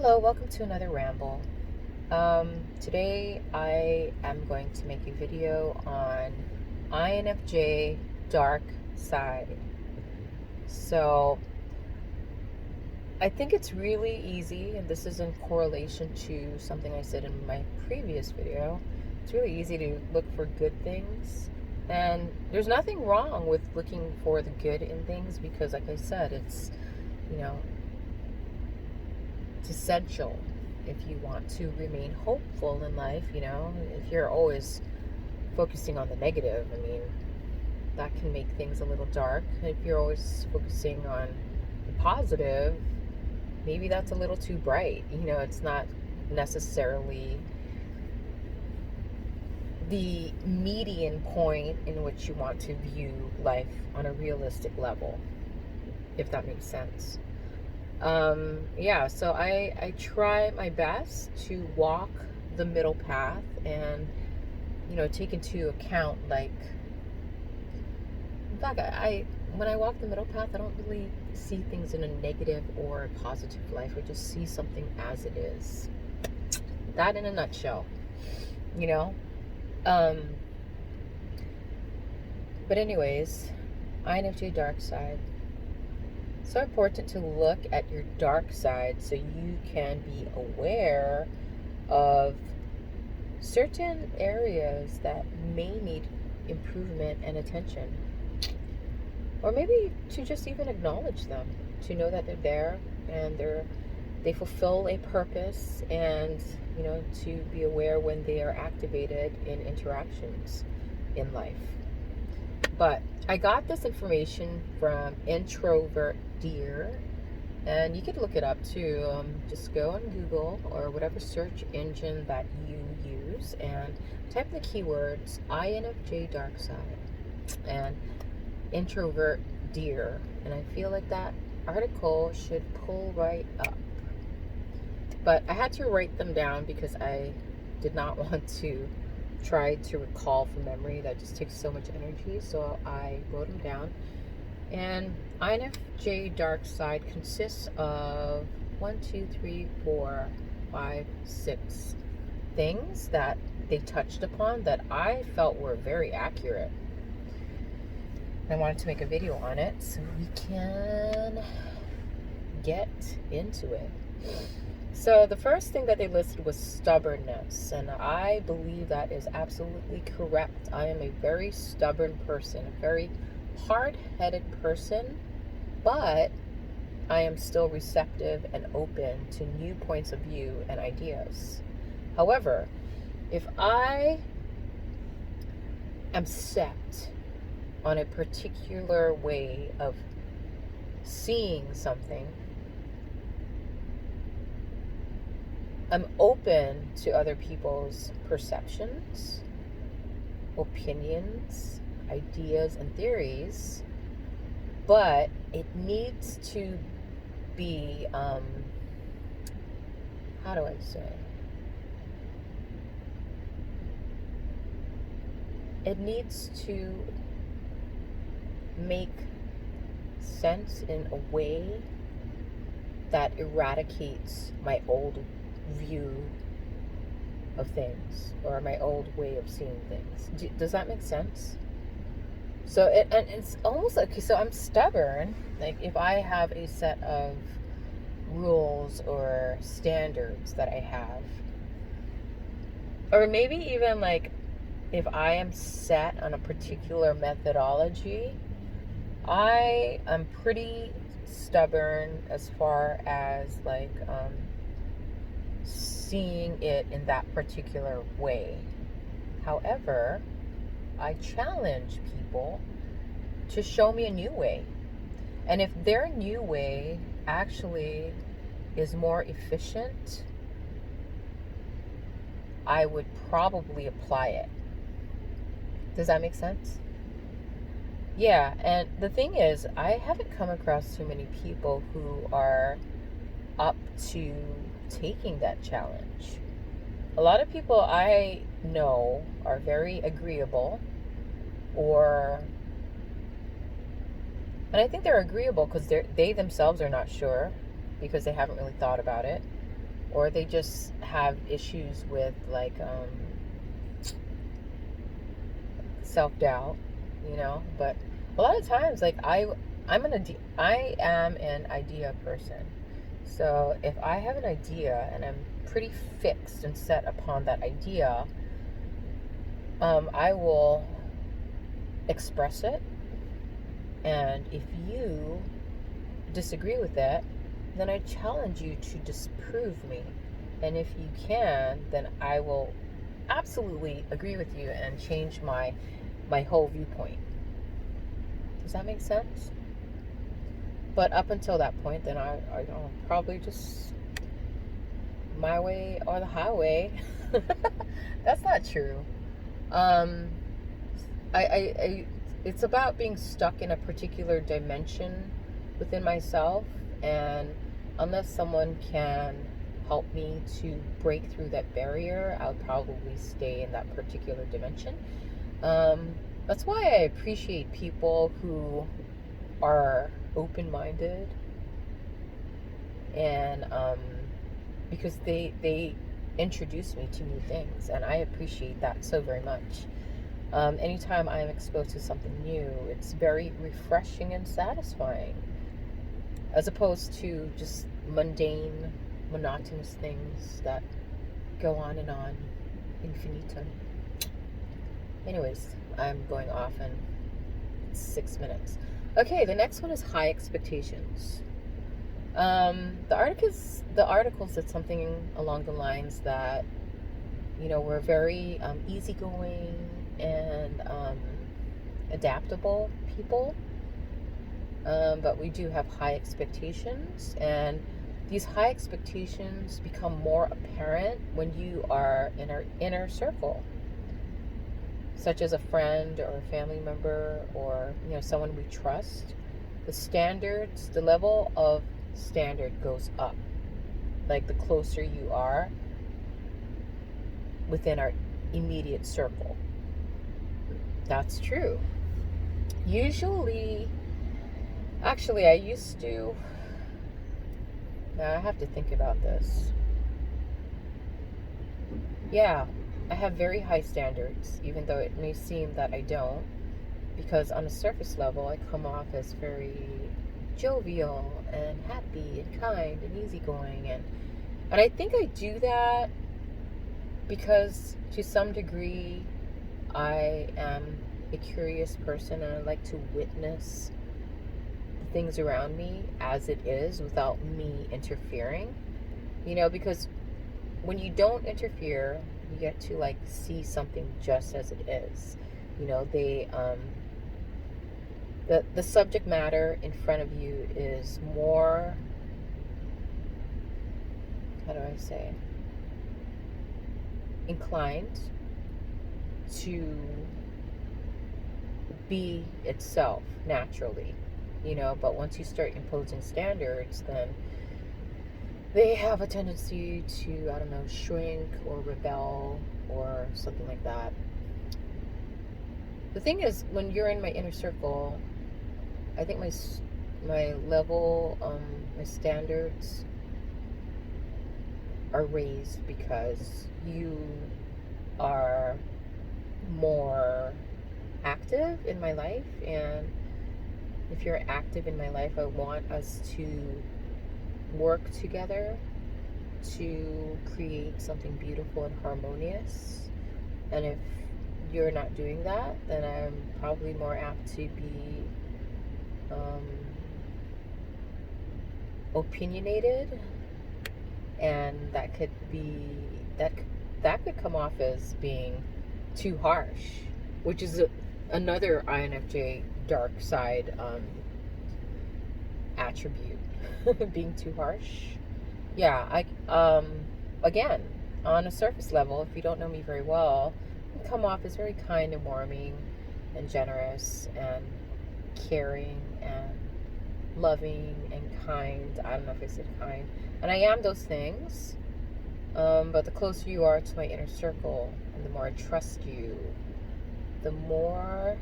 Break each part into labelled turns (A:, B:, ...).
A: Hello, welcome to another ramble. Today I am going to make a video on INFJ dark side. So I think it's really easy, and this is in correlation to something I said in my previous video. It's really easy to look for good things, and there's nothing wrong with looking for the good in things because, like I said, you know, it's essential if you want to remain hopeful in life. If you're always focusing on the negative, that can make things a little dark. If you're always focusing on the positive, maybe that's a little too bright. It's not necessarily the median point in which you want to view life on a realistic level, if that makes sense. So I try my best to walk the middle path and, take into account, like, in fact, when I walk the middle path, I don't really see things in a negative or a positive life. I just see something as it is. That in a nutshell, you know? But anyways, INFJ dark side. So important to look at your dark side so you can be aware of certain areas that may need improvement and attention, or maybe to just even acknowledge them, to know that they're there and they fulfill a purpose, and to be aware when they are activated in interactions in life. But I got this information from Introvert Dear, and you could look it up too. Just go on Google or whatever search engine that you use and type the keywords INFJ dark side and Introvert Dear, and I feel like that article should pull right up. But I had to write them down because I did not want to try to recall from memory. That just takes so much energy, so I wrote them down. And INFJ dark side consists of 6 things that they touched upon that I felt were very accurate. I wanted to make a video on it so we can get into it. So the first thing that they listed was stubbornness, and I believe that is absolutely correct. I am a very stubborn person, a very hard-headed person, but I am still receptive and open to new points of view and ideas. However, if I am set on a particular way of seeing something, I'm open to other people's perceptions, opinions, ideas, and theories, but it needs to be, how do I say? It needs to make sense in a way that eradicates my old view of things or my old way of seeing things. Does that make sense? So it's almost like, so I'm stubborn. Like, if I have a set of rules or standards that I have, or maybe even like if I am set on a particular methodology, I am pretty stubborn as far as like seeing it in that particular way. However, I challenge people to show me a new way. And if their new way actually is more efficient, I would probably apply it. Does that make sense? Yeah, and the thing is, I haven't come across too many people who are up to taking that challenge. A lot of people I know are very agreeable, and I think they're agreeable because they themselves are not sure because they haven't really thought about it. or they just have issues with like self-doubt, you know. But a lot of times, like I am an idea person. So if I have an idea and I'm pretty fixed and set upon that idea, I will express it. And if you disagree with that, then I challenge you to disprove me. And if you can, then I will absolutely agree with you and change my whole viewpoint. Does that make sense? But up until that point, then I'll probably just my way or the highway. That's not true. Um, I it's about being stuck in a particular dimension within myself, and unless someone can help me to break through that barrier, I'll probably stay in that particular dimension. That's why I appreciate people who are open-minded, and because they introduce me to new things, and I appreciate that so very much. Anytime I am exposed to something new, it's very refreshing and satisfying, as opposed to just mundane, monotonous things that go on and on, infinitum. Anyways, I'm going off in 6 minutes. Okay, the next one is high expectations. The article said something along the lines that, we're very easygoing and adaptable people, but we do have high expectations, and these high expectations become more apparent when you are in our inner circle, such as a friend or a family member, or someone we trust. The level of standard goes up, like the closer you are within our immediate circle. That's true. Usually, actually, I used to. Now I have to think about this. Yeah, I have very high standards, even though it may seem that I don't, because on a surface level, I come off as very jovial and happy and kind and easygoing, and I think I do that because to some degree I am a curious person, and I like to witness the things around me as it is without me interfering. Because when you don't interfere, you get to like see something just as it is. The subject matter in front of you is more, how do I say, inclined to be itself naturally, but once you start imposing standards, then they have a tendency to, I don't know, shrink or rebel or something like that. The thing is, when you're in my inner circle, I think my level, my standards are raised because you are more active in my life, and if you're active in my life, I want us to work together to create something beautiful and harmonious. And if you're not doing that, then I'm probably more apt to be opinionated, and that could come off as being too harsh, which is another INFJ dark side attribute. Being too harsh. Yeah, again, on a surface level, if you don't know me very well, I come off as very kind and warming and generous and caring and loving and kind. I don't know if I said kind. And I am those things. But the closer you are to my inner circle, and the more I trust you, the more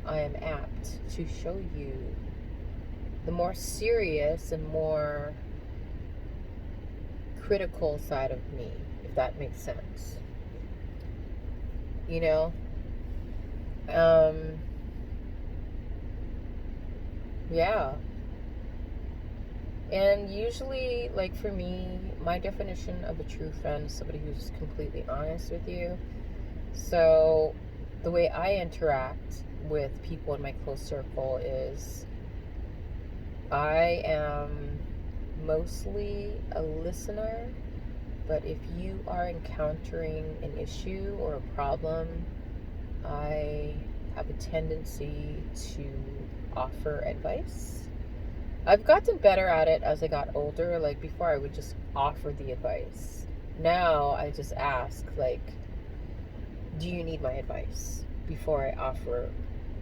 A: I am apt to show you the more serious and more critical side of me, if that makes sense. You know? Yeah. And usually, like for me, my definition of a true friend is somebody who's completely honest with you. So, the way I interact with people in my close circle is I am mostly a listener, but if you are encountering an issue or a problem, I have a tendency to offer advice. I've gotten better at it as I got older. Like before, I would just offer the advice. Now I just ask, like, do you need my advice before I offer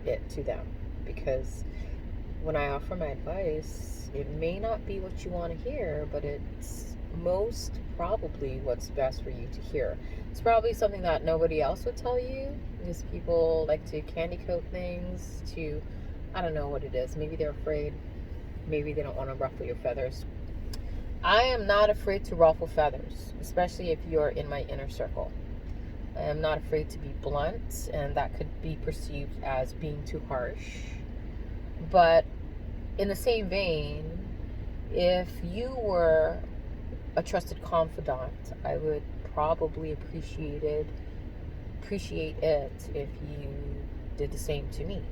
A: it to them? Because when I offer my advice, it may not be what you want to hear, but it's most probably what's best for you to hear. It's probably something that nobody else would tell you, because people like to candy coat things to, I don't know what it is. Maybe they're afraid. Maybe they don't want to ruffle your feathers. I am not afraid to ruffle feathers, especially if you're in my inner circle. I am not afraid to be blunt, and that could be perceived as being too harsh. But in the same vein, if you were a trusted confidant, I would probably appreciate it if you did the same to me.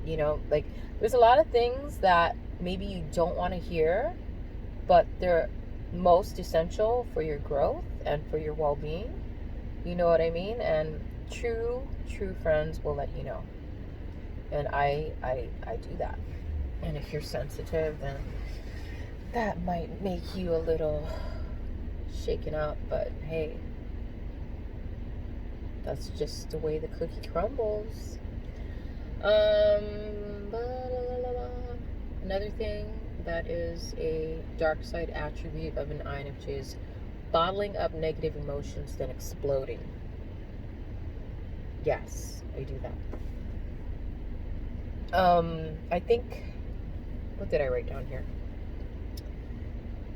A: You know, like there's a lot of things that maybe you don't want to hear, but they're most essential for your growth and for your well-being. You know what I mean? And true friends will let you know. And I do that. And if you're sensitive, then that might make you a little shaken up, but hey, that's just the way the cookie crumbles. Another thing that is a dark side attribute of an INFJ is bottling up negative emotions, then exploding. Yes, I do that. I think, what did I write down here?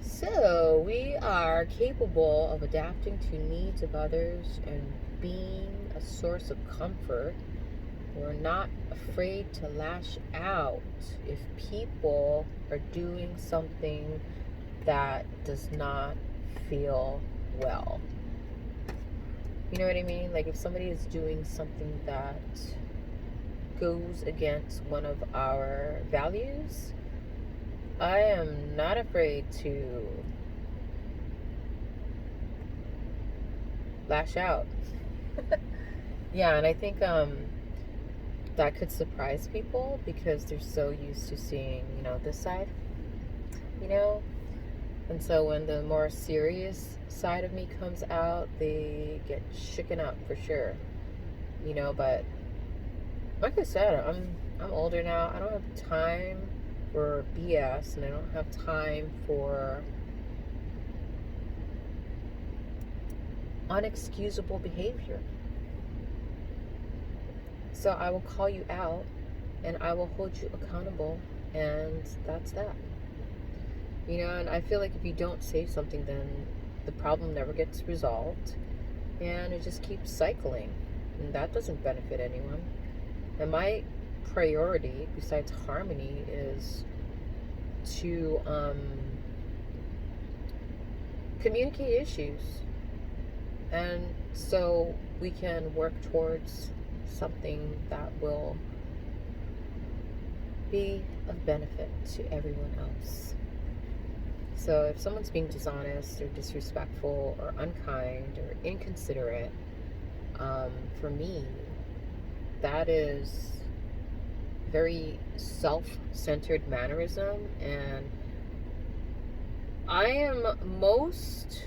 A: So, we are capable of adapting to needs of others and being a source of comfort. We're not afraid to lash out if people are doing something that does not feel well. You know what I mean? Like if somebody is doing something that goes against one of our values, I am not afraid to lash out. Yeah, and I think that could surprise people because they're so used to seeing, this side, and so when the more serious side of me comes out, they get shaken up for sure, but like I said, I'm older now. I don't have time for BS, and I don't have time for unexcusable behavior. So I will call you out and I will hold you accountable, and that's that. And I feel like if you don't say something, then the problem never gets resolved and it just keeps cycling, and that doesn't benefit anyone. And my priority, besides harmony, is to communicate issues, and so we can work towards something that will be of benefit to everyone else. So if someone's being dishonest or disrespectful or unkind or inconsiderate, for me, that is very self-centered mannerism, and I am most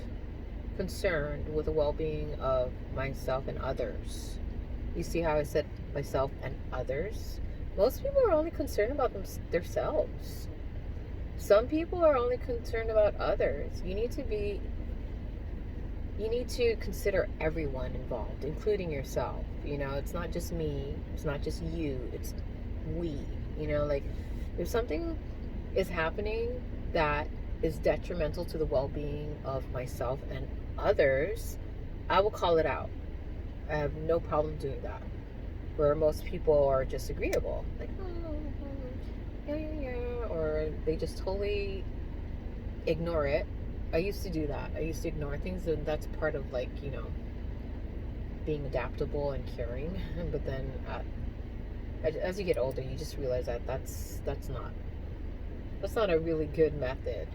A: concerned with the well-being of myself and others. You see how I said myself and others? Most people are only concerned about themselves. Some people are only concerned about others. You need to consider everyone involved, including yourself. It's not just me, it's not just you, it's we. Like if something is happening that is detrimental to the well-being of myself and others, I will call it out. I have no problem doing that. Where most people are just agreeable, like, oh, yeah, or they just totally ignore it. I used to do that. I used to ignore things, and that's part of, like, being adaptable and caring. But then as you get older, you just realize that that's not a really good method.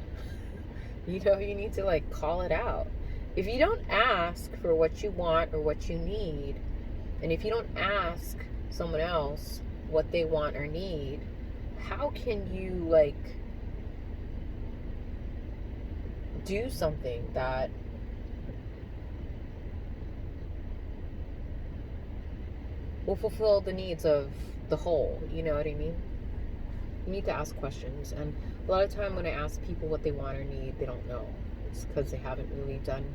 A: You need to, like, call it out. If you don't ask for what you want or what you need, and if you don't ask someone else what they want or need, how can you, like, do something that will fulfill the needs of the whole? You know what I mean? You need to ask questions. And a lot of time when I ask people what they want or need, they don't know. It's because they haven't really done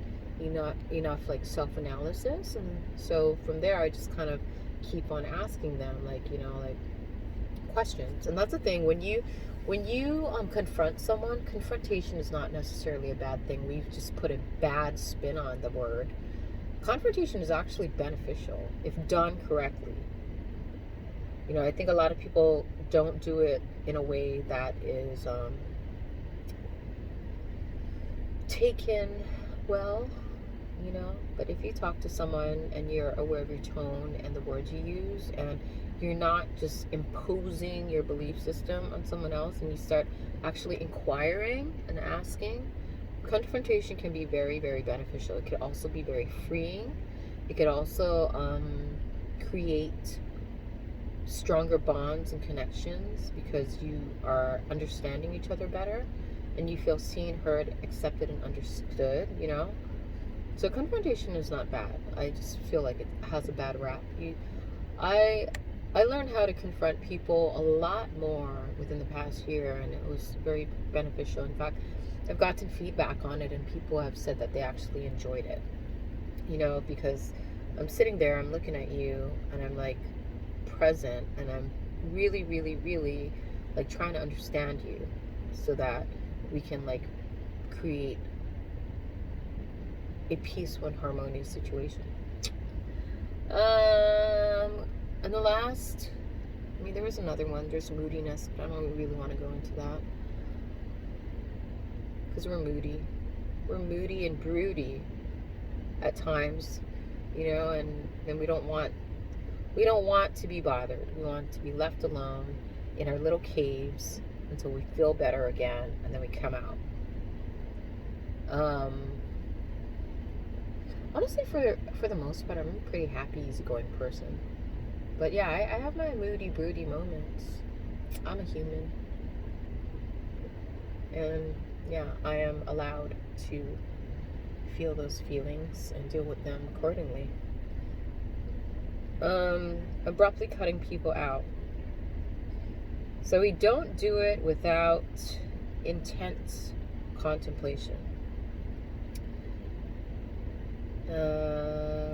A: enough like self-analysis. And so from there, I just kind of keep on asking them, like, like, questions. And that's the thing, when you confront someone, confrontation is not necessarily a bad thing. We've just put a bad spin on the word. Confrontation is actually beneficial if done correctly. I think a lot of people don't do it in a way that is taken well, but if you talk to someone and you're aware of your tone and the words you use, and you're not just imposing your belief system on someone else, and you start actually inquiring and asking, confrontation can be very, very beneficial. It could also be very freeing. It could also create stronger bonds and connections because you are understanding each other better and you feel seen, heard, accepted, and understood. So confrontation is not bad. I just feel like it has a bad rap. I learned how to confront people a lot more within the past year, and it was very beneficial. In fact, I've gotten feedback on it, and people have said that they actually enjoyed it. Because I'm sitting there, I'm looking at you, and I'm like present, and I'm really, really, really like trying to understand you so that we can like create a peaceful and harmonious situation. And the last, there was another one. There's moodiness, but I don't really want to go into that because we're moody. We're moody and broody at times, and we don't want to be bothered. We want to be left alone in our little caves until we feel better again, and then we come out. Honestly, for the most part, I'm a pretty happy, easygoing person. But yeah, I have my moody, broody moments. I'm a human. And yeah, I am allowed to feel those feelings and deal with them accordingly. Abruptly cutting people out. So we don't do it without intense contemplation.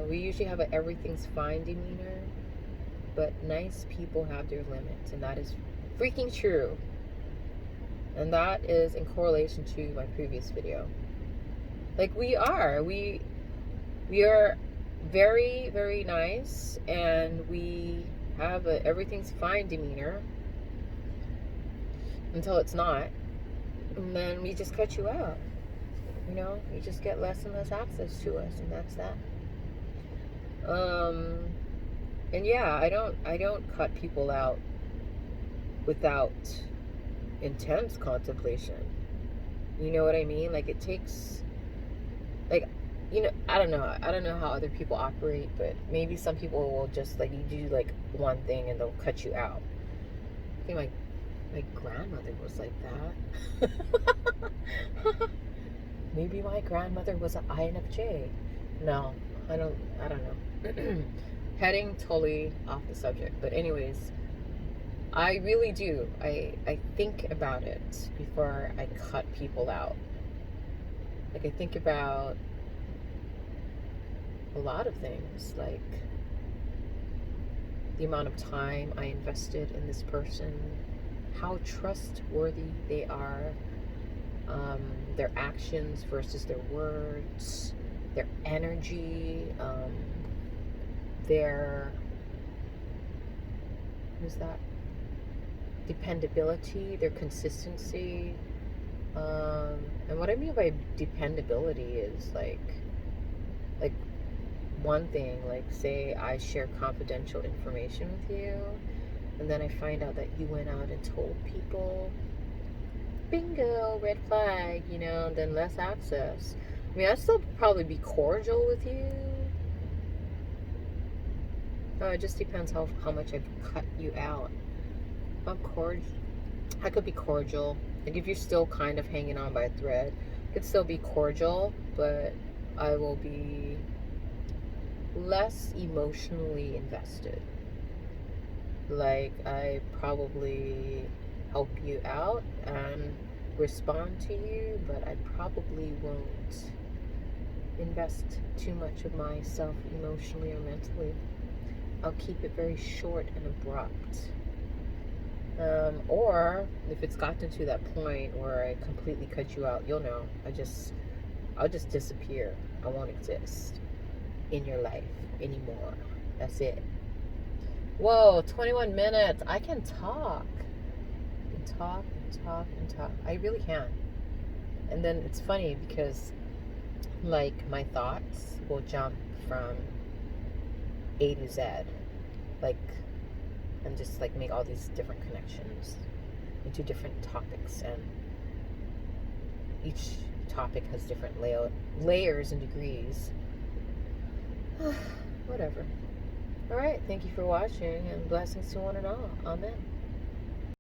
A: We usually have a everything's fine demeanor, but nice people have their limits, and that is freaking true. And that is in correlation to my previous video. Like, we are very, very nice, and we have a everything's fine demeanor until it's not, and then we just cut you out. You just get less and less access to us, and that's that. And yeah, I don't cut people out without intense contemplation. You know what I mean? Like, it takes, like, I don't know how other people operate, but maybe some people will just, like, you do like one thing and they'll cut you out. I think my grandmother was like that. Maybe my grandmother was an INFJ. No, I don't know. Heading totally off the subject. But anyways, I really do. I think about it before I cut people out. Like, I think about a lot of things, like the amount of time I invested in this person, how trustworthy they are, their actions versus their words, their energy, their, who's that? Dependability, their consistency. And what I mean by dependability is like one thing, like say I share confidential information with you, and then I find out that you went out and told people, bingo, red flag, then less access. I mean, I'd still probably be cordial with you. It just depends how much I've cut you out. I'm cordial. I could be cordial. Like if you're still kind of hanging on by a thread, I could still be cordial, but I will be less emotionally invested. Like I probably help you out and respond to you, but I probably won't invest too much of myself emotionally or mentally. I'll keep it very short and abrupt. Or if it's gotten to that point where I completely cut you out, you'll know. I'll just disappear. I won't exist in your life anymore. That's it. Whoa, 21 minutes. I can talk. I can talk and talk and talk. I really can. And then it's funny because, like, my thoughts will jump from A to Z. Like, and just like make all these different connections into different topics, and each topic has different layers and degrees. Whatever. All right, thank you for watching, and blessings to one and all. Amen.